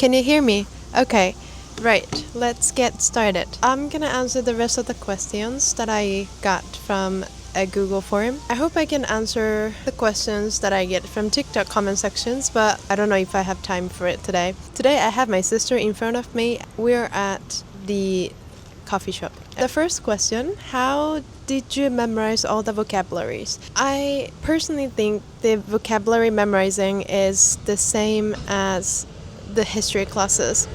Can you hear me? Okay, right, let's get started. I'm gonna answer the rest of the questions that I got from a Google form. I hope I can answer the questions that I get from TikTok comment sections, but I don't know if I have time for it today. Today I have my sister in front of me. We're at the coffee shop. The first question, how did you memorize all the vocabularies? I personally think the vocabulary memorizing is the same as the history classes.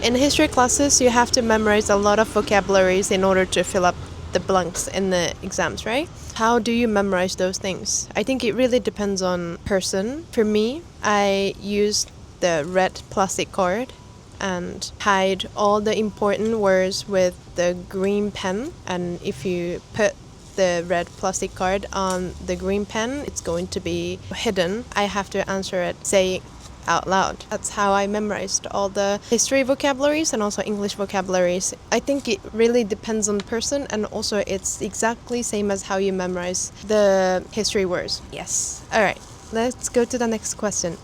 In history classes, you have to memorize a lot of vocabularies in order to fill up the blanks in the exams, right? How do you memorize those things? I think it really depends on person. For me, I use the red plastic card and hide all the important words with the green pen. And if you put the red plastic card on the green pen, it's going to be hidden. I have to answer it, say out loud. That's how I memorized all the history vocabularies and also English vocabularies. I think it really depends on the person, and also it's exactly same as how you memorize the history words. Yes. All right, let's go to the next question.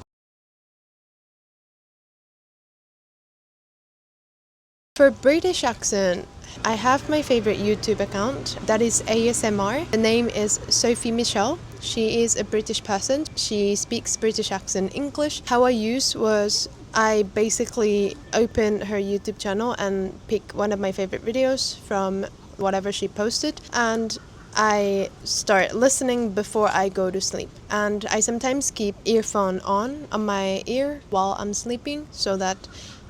For British accent, I have my favorite YouTube account that is ASMR. The name is Sophie Michelle. She is a British person. She speaks British accent English. How I used was I basically open her YouTube channel and pick one of my favorite videos from whatever she posted, and I start listening before I go to sleep. And I sometimes keep earphone on my ear while I'm sleeping so that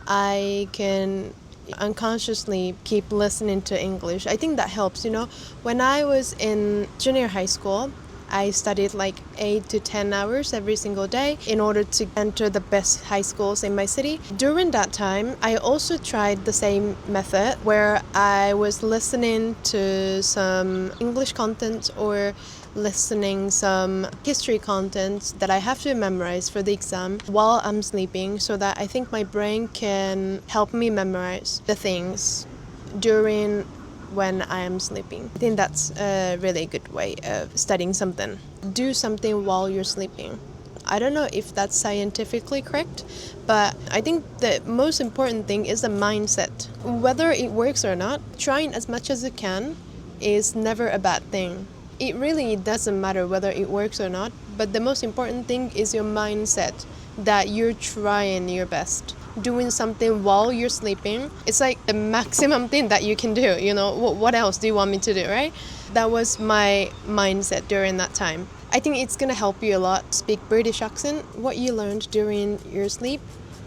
I can unconsciously keep listening to English. I think that helps, When I was in junior high school, I studied like 8 to 10 hours every single day in order to enter the best high schools in my city. During that time, I also tried the same method where I was listening to some English content or listening some history content that I have to memorize for the exam while I'm sleeping, so that I think my brain can help me memorize the things during when I am sleeping. I think that's a really good way of studying something. Do something while you're sleeping. I don't know if that's scientifically correct, but I think the most important thing is the mindset. Whether it works or not, trying as much as you can is never a bad thing. It really doesn't matter whether it works or not, but the most important thing is your mindset, that you're trying your best. Doing something while you're sleeping, it's like the maximum thing that you can do, what else do you want me to do, right? That was my mindset during that time. I think it's gonna help you a lot. Speak British accent. What you learned during your sleep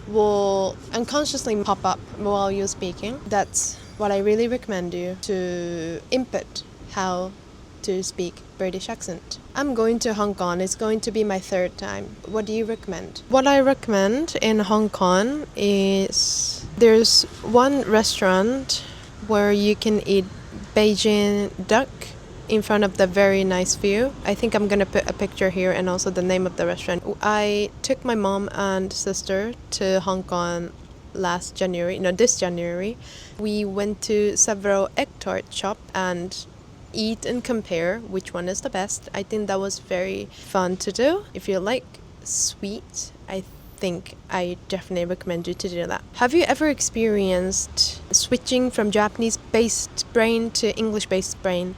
will unconsciously pop up while you're speaking. That's what I really recommend you to input how to speak British accent. I'm going to Hong Kong. It's going to be my third time. What do you recommend? What I recommend in Hong Kong is there's one restaurant where you can eat Beijing duck in front of the very nice view. I think I'm gonna put a picture here and also the name of the restaurant. I took my mom and sister to Hong Kong this January. We went to several egg tart shops and eat and compare which one is the best. I think that was very fun to do. If you like sweet, I think I definitely recommend you to do that. Have you ever experienced switching from Japanese-based brain to English-based brain?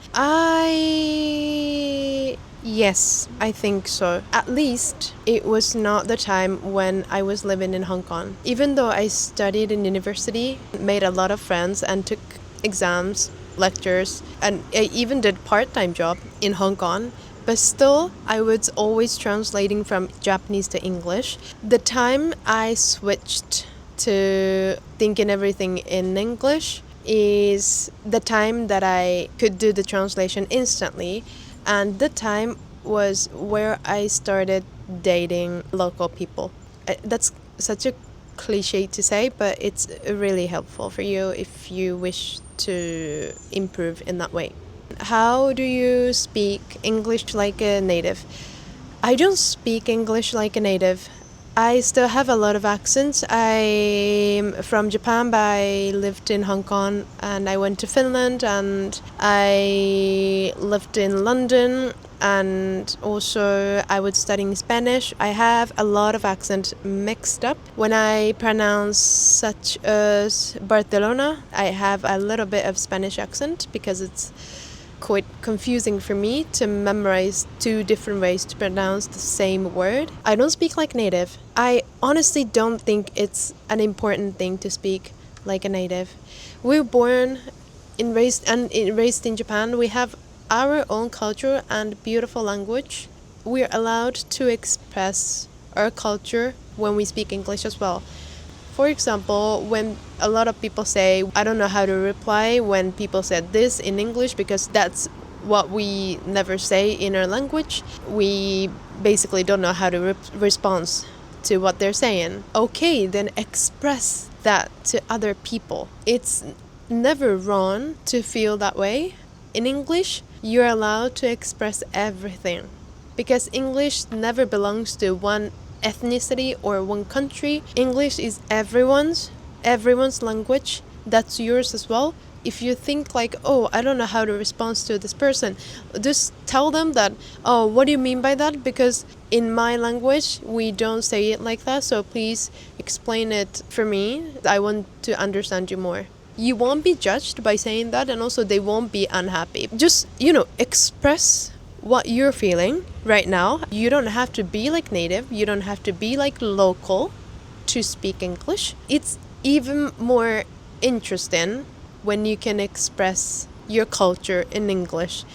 Yes, I think so. At least it was not the time when I was living in Hong Kong. Even though I studied in university, made a lot of friends and took exams, lectures, and I even did part-time job in Hong Kong, but still I was always translating from Japanese to English. The time I switched to thinking everything in English is the time that I could do the translation instantly, and the time was where I started dating local people. That's such a cliche to say, but it's really helpful for you if you wish to improve in that way. How do you speak English like a native? I don't speak English like a native. I still have a lot of accents. I'm from Japan, but I lived in Hong Kong, and I went to Finland, and I lived in London. And also I was studying Spanish. I have a lot of accent mixed up. When I pronounce such as Barcelona, I have a little bit of Spanish accent because it's quite confusing for me to memorize two different ways to pronounce the same word. I don't speak like native. I honestly don't think it's an important thing to speak like a native. We're born and raised in Japan. We have our own culture and beautiful language. We're allowed to express our culture when we speak English as well. For example, when a lot of people say, I don't know how to reply when people said this in English because that's what we never say in our language. We basically don't know how to respond to what they're saying. Okay, then express that to other people. It's never wrong to feel that way. In English, you're allowed to express everything because English never belongs to one ethnicity or one country. English is everyone's language. That's yours as well. If you think like, oh, I don't know how to respond to this person, just tell them that, oh, what do you mean by that? Because in my language, we don't say it like that. So please explain it for me. I want to understand you more. You won't be judged by saying that, and also they won't be unhappy. Just, express what you're feeling right now. You don't have to be like native. You don't have to be like local to speak English. It's even more interesting when you can express your culture in English.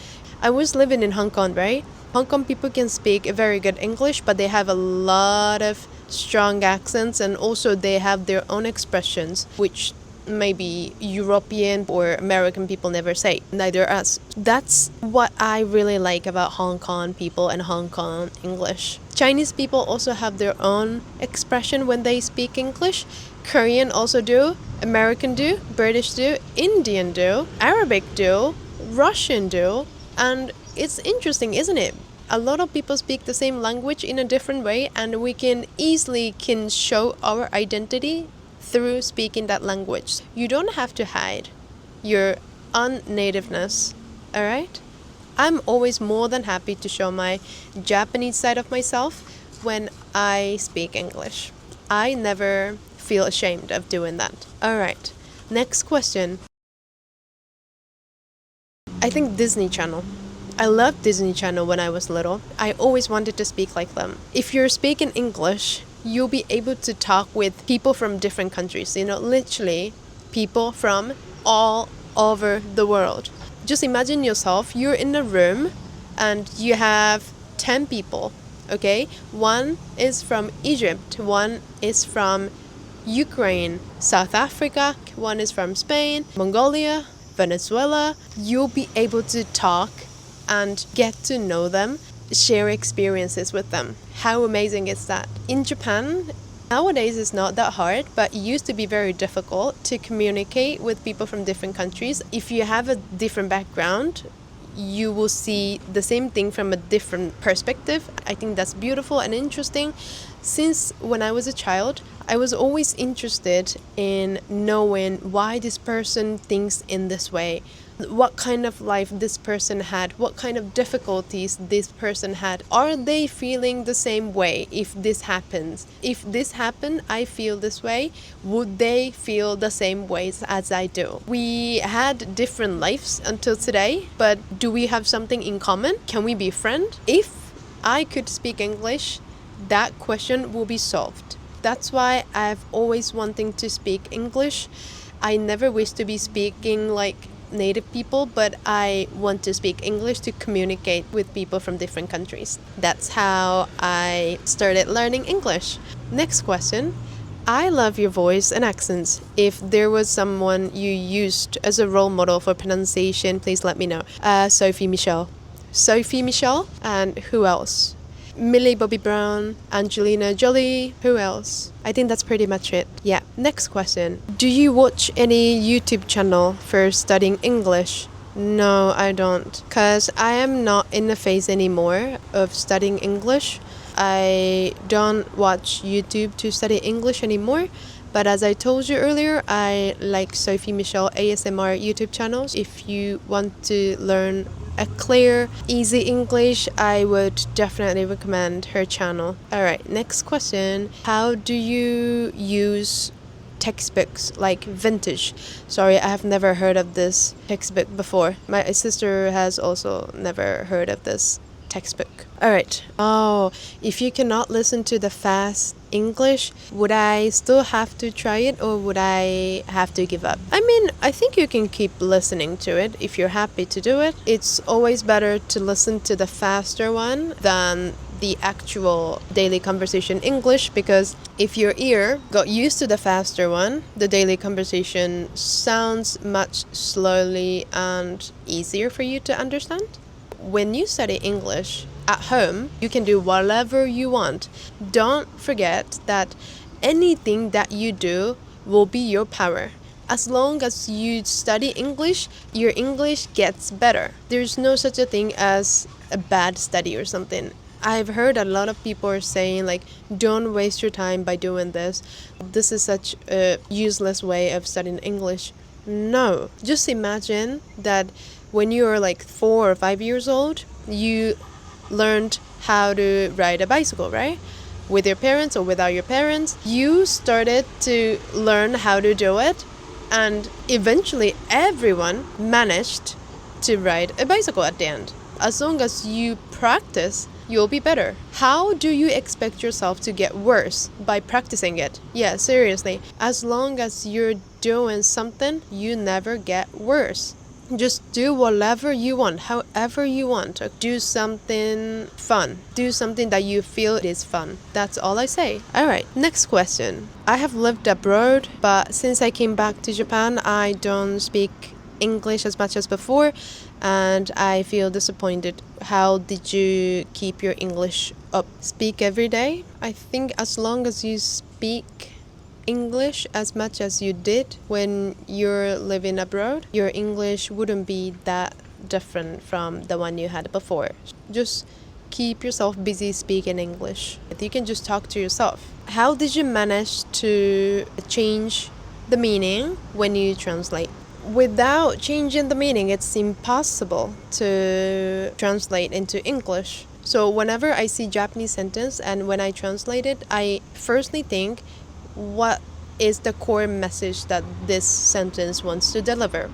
I was living in Hong Kong, right? Hong Kong people can speak a very good English, but they have a lot of strong accents, and also they have their own expressions, which maybe European or American people never say, neither us. That's what I really like about Hong Kong people and Hong Kong English. Chinese people also have their own expression when they speak English. Korean also do, American do, British do, Indian do, Arabic do, Russian do, and it's interesting, isn't it? A lot of people speak the same language in a different way, and we can easily show our identity through speaking that language. You don't have to hide your unnativeness, alright? I'm always more than happy to show my Japanese side of myself when I speak English. I never feel ashamed of doing that. Alright, next question. I think Disney Channel. I loved Disney Channel when I was little. I always wanted to speak like them. If you're speaking English, you'll be able to talk with people from different countries, literally people from all over the world. Just imagine yourself, you're in a room and you have 10 people, okay? One is from Egypt, one is from Ukraine, South Africa, one is from Spain, Mongolia, Venezuela. You'll be able to talk and get to know them, share experiences with them. How amazing is that? In Japan, nowadays it's not that hard, but it used to be very difficult to communicate with people from different countries. If you have a different background, you will see the same thing from a different perspective. I think that's beautiful and interesting. Since when I was a child, I was always interested in knowing why this person thinks in this way, what kind of life this person had, what kind of difficulties this person had. Are they feeling the same way if this happens? If this happened, I feel this way. Would they feel the same ways as I do? We had different lives until today, but do we have something in common? Can we be friends? If I could speak English, that question will be solved. That's why I've always wanted to speak English. I never wish to be speaking like native people, but I want to speak English to communicate with people from different countries. That's how I started learning English. Next question. I love your voice and accents. If there was someone you used as a role model for pronunciation, please let me know. Sophie Michelle. Sophie Michelle, and who else? Millie Bobby Brown, Angelina Jolie, who else? I think that's pretty much it. Yeah, next question. Do you watch any YouTube channel for studying English? No, I don't, because I am not in the phase anymore of studying English. I don't watch YouTube to study English anymore, But as I told you earlier, I like Sophie Michelle ASMR YouTube channels. If you want to learn a clear, easy English, I would definitely recommend her channel. Alright, next question. How do you use textbooks like vintage? Sorry, I have never heard of this textbook before. My sister has also never heard of this textbook. Alright. Oh, if you cannot listen to the fast English, would I still have to try it or would I have to give up? I mean, I think you can keep listening to it if you're happy to do it. It's always better to listen to the faster one than the actual daily conversation English, because if your ear got used to the faster one, the daily conversation sounds much slowly and easier for you to understand. When you study English at home, you can do whatever you want. Don't forget that anything that you do will be your power. As long as you study English, your English gets better. There's no such a thing as a bad study or something. I've heard a lot of people are saying like, don't waste your time by doing this. This is such a useless way of studying English. No, just imagine that when you were like 4 or 5 years old, you learned how to ride a bicycle, right? With your parents or without your parents. You started to learn how to do it, and eventually everyone managed to ride a bicycle at the end. As long as you practice, you'll be better. How do you expect yourself to get worse by practicing it? Yeah, seriously. As long as you're doing something, you never get worse. Just do whatever you want, however you want. Do something fun. Do something that you feel is fun. That's all I say. Alright, next question. I have lived abroad, but since I came back to Japan, I don't speak English as much as before, and I feel disappointed. How did you keep your English up? Speak every day? I think as long as you speak English as much as you did when you're living abroad, your English wouldn't be that different from the one you had before. Just keep yourself busy speaking English. You can just talk to yourself. How did you manage to change the meaning when you translate? Without changing the meaning, it's impossible to translate into English. So whenever I see Japanese sentence and when I translate it, I firstly think, what is the core message that this sentence wants to deliver?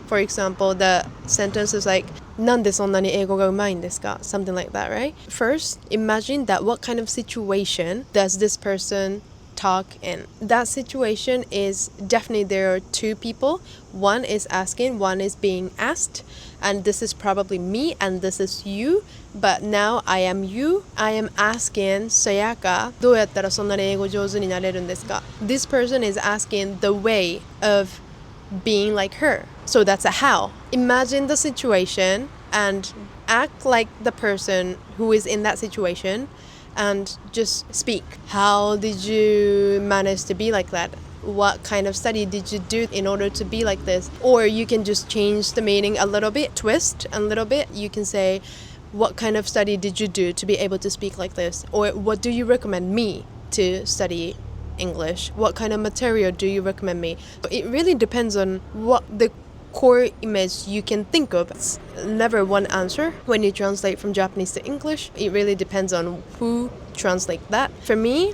For example, the sentence is like, なんでそんなに英語がうまいんですか? Something like that, right? First, imagine that what kind of situation does this person talk in. That situation is definitely there are two people. One is asking, one is being asked. And this is probably me and this is you. But now I am you. I am asking Sayaka, どうやったらそんなに英語上手になれるんですか? This person is asking the way of being like her. So that's a how. Imagine the situation and act like the person who is in that situation and just speak. How did you manage to be like that? What kind of study did you do in order to be like this? Or you can just change the meaning a little bit, twist a little bit. You can say, what kind of study did you do to be able to speak like this? Or what do you recommend me to study English? What kind of material do you recommend me? It really depends on what the core image you can think of. It's never one answer when you translate from Japanese to English. It really depends on who translates that. For me,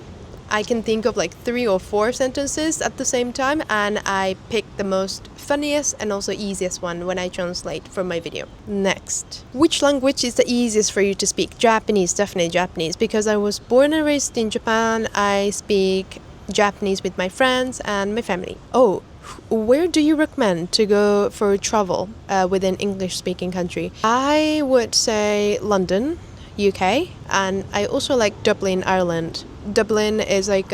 I can think of like 3 or 4 sentences at the same time, and I pick the most funniest and also easiest one when I translate for my video. Next, which language is the easiest for you to speak? Japanese, definitely Japanese, because I was born and raised in Japan. I speak Japanese with my friends and my family. Oh, where do you recommend to go for travel within English-speaking country? I would say London, UK, and I also like Dublin, Ireland. Dublin is like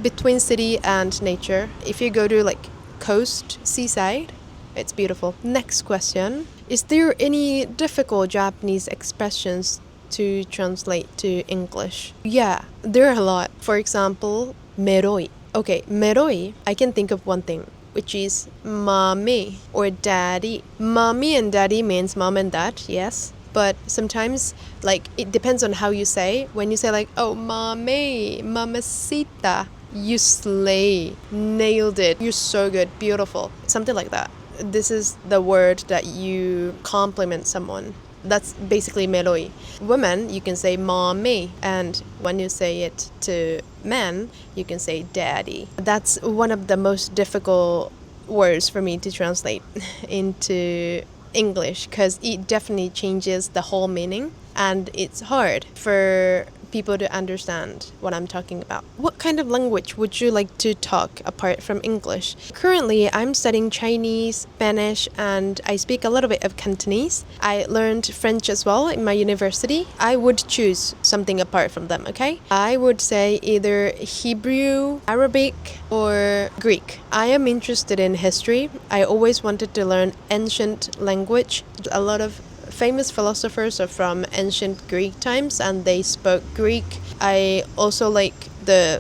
between city and nature. If you go to like coast, seaside, it's beautiful. Next question. Is there any difficult Japanese expressions to translate to English? Yeah, there are a lot. For example, meroi. Okay, meroi, I can think of one thing, which is mommy or daddy. Mommy and daddy means mom and dad, yes. But sometimes, like, it depends on how you say. When you say like, oh, mommy, mamacita, You slay. Nailed it. You're so good. Beautiful. Something like that. This is the word that you compliment someone. That's basically meloi. Women, you can say mommy. And when you say it to men, you can say daddy. That's one of the most difficult words for me to translate into English because it definitely changes the whole meaning. And it's hard for people to understand what I'm talking about. What kind of language would you like to talk apart from English? Currently, I'm studying Chinese, Spanish, and I speak a little bit of Cantonese. I learned French as well in my university. I would choose something apart from them, okay? I would say either Hebrew, Arabic, or Greek. I am interested in history. I always wanted to learn ancient language. A lot of famous philosophers are from ancient Greek times and they spoke Greek. I also like the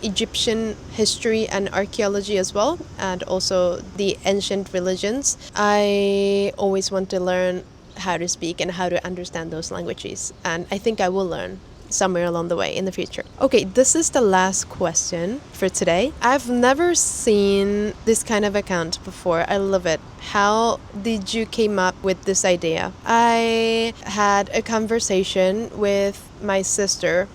Egyptian history and archaeology as well, and also the ancient religions. I always want to learn how to speak and how to understand those languages, and I think I will learn somewhere along the way in the future. Okay, this is the last question for today. I've never seen this kind of account before. I love it. How did you came up with this idea? I had a conversation with my sister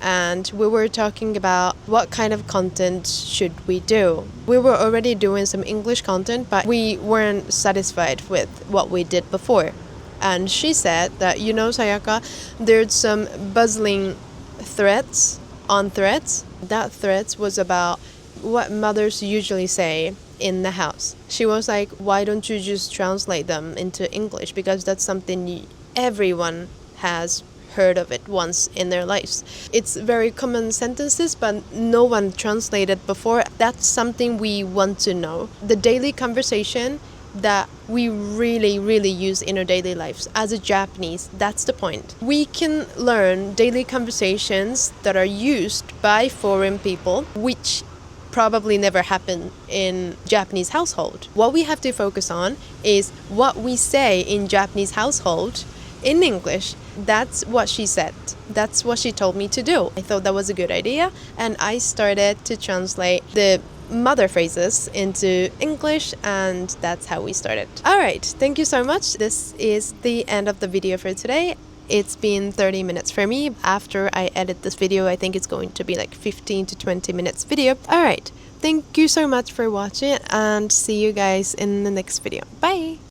and we were talking about what kind of content should we do. We were already doing some English content, but we weren't satisfied with what we did before. And she said that, Sayaka, there's some buzzing threads on threads. That threads was about what mothers usually say in the house. She was like, why don't you just translate them into English? Because that's something everyone has heard of it once in their lives. It's very common sentences, but no one translated before. That's something we want to know. The daily conversation that we really use in our daily lives as a Japanese. That's the point. We can learn daily conversations that are used by foreign people, which probably never happen in Japanese household. What we have to focus on is what we say in Japanese household in English. That's what she said. That's what she told me to do. I thought that was a good idea, and I started to translate the mother phrases into English, and that's how we started. All right, thank you so much. This is the end of the video for today. It's been 30 minutes for me. After I edit this video, I think it's going to be like 15 to 20 minutes video. All right, thank you so much for watching, and see you guys in the next video. Bye.